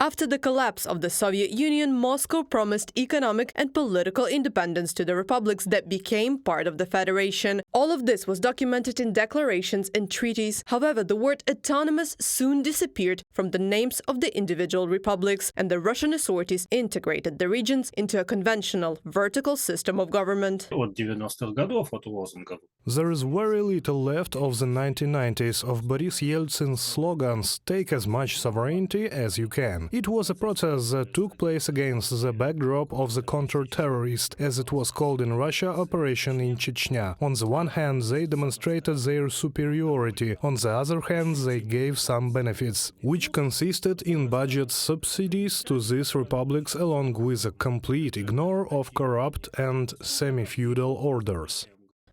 After the collapse of the Soviet Union, Moscow promised economic and political independence to the republics that became part of the federation. All of this was documented in declarations and treaties. However, the word autonomous soon disappeared from the names of the individual republics, and the Russian authorities integrated the regions into a conventional, vertical system of government. От 90-х годов, от лозунгов. There is very little left of the 1990s of Boris Yeltsin's slogans, "Take as much sovereignty as you can." It was a protest that took place against the backdrop of the counter-terrorist, as it was called in Russia, operation in Chechnya. On the one hand, they demonstrated their superiority. On the other hand, they gave some benefits, which consisted in budget subsidies to these republics along with a complete ignore of corrupt and semi-feudal orders.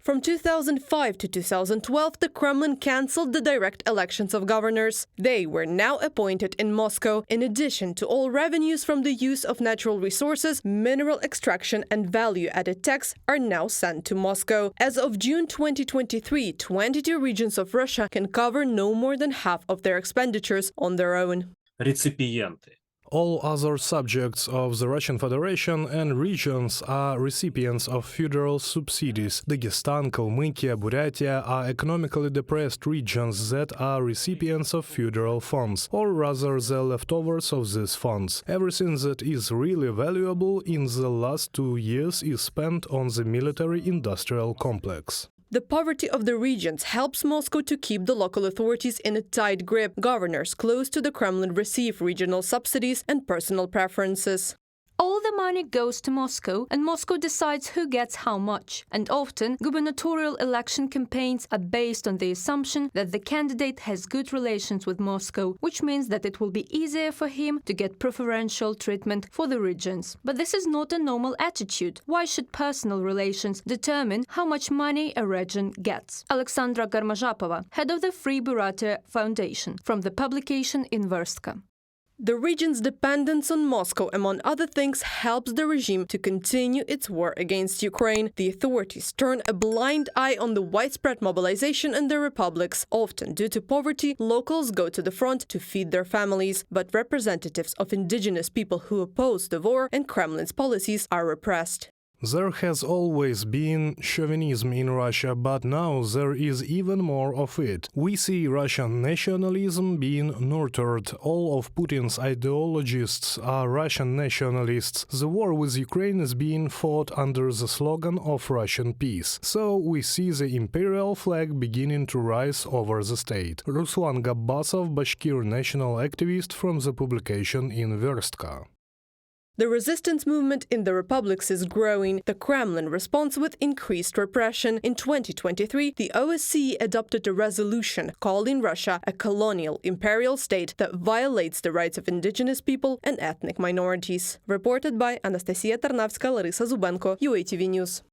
From 2005 to 2012, the Kremlin cancelled the direct elections of governors. They were now appointed in Moscow, in addition to all revenues from the use of natural resources, mineral extraction and value-added tax are now sent to Moscow. As of June 2023, 22 regions of Russia can cover no more than half of their expenditures on their own. Реципиенты. All other subjects of the Russian Federation and regions are recipients of federal subsidies. Dagestan, Kalmykia, Buryatia are economically depressed regions that are recipients of federal funds, or rather the leftovers of these funds. Everything that is really valuable in the last 2 years is spent on the military-industrial complex. The poverty of the regions helps Moscow to keep the local authorities in a tight grip. Governors close to the Kremlin receive regional subsidies and personal preferences. All the money goes to Moscow, and Moscow decides who gets how much. And often, gubernatorial election campaigns are based on the assumption that the candidate has good relations with Moscow, which means that it will be easier for him to get preferential treatment for the regions. But this is not a normal attitude. Why should personal relations determine how much money a region gets? Alexandra Garmazhapova, head of the Free Buryatia Foundation, from the publication Inverstka. The region's dependence on Moscow, among other things, helps the regime to continue its war against Ukraine. The authorities turn a blind eye on the widespread mobilization in the republics. Often, due to poverty, locals go to the front to feed their families, but representatives of indigenous people who oppose the war and Kremlin's policies are repressed. There has always been chauvinism in Russia, but now there is even more of it. We see Russian nationalism being nurtured. All of Putin's ideologists are Russian nationalists. The war with Ukraine is being fought under the slogan of Russian peace. So we see the imperial flag beginning to rise over the state. Ruslan Gabbasov, Bashkir national activist, from the publication Inverstka. The resistance movement in the republics is growing. The Kremlin responds with increased repression. In 2023, the OSCE adopted a resolution calling Russia a colonial imperial state that violates the rights of indigenous people and ethnic minorities. Reported by Anastasia Tarnavska, Larisa Zubenko, UATV News.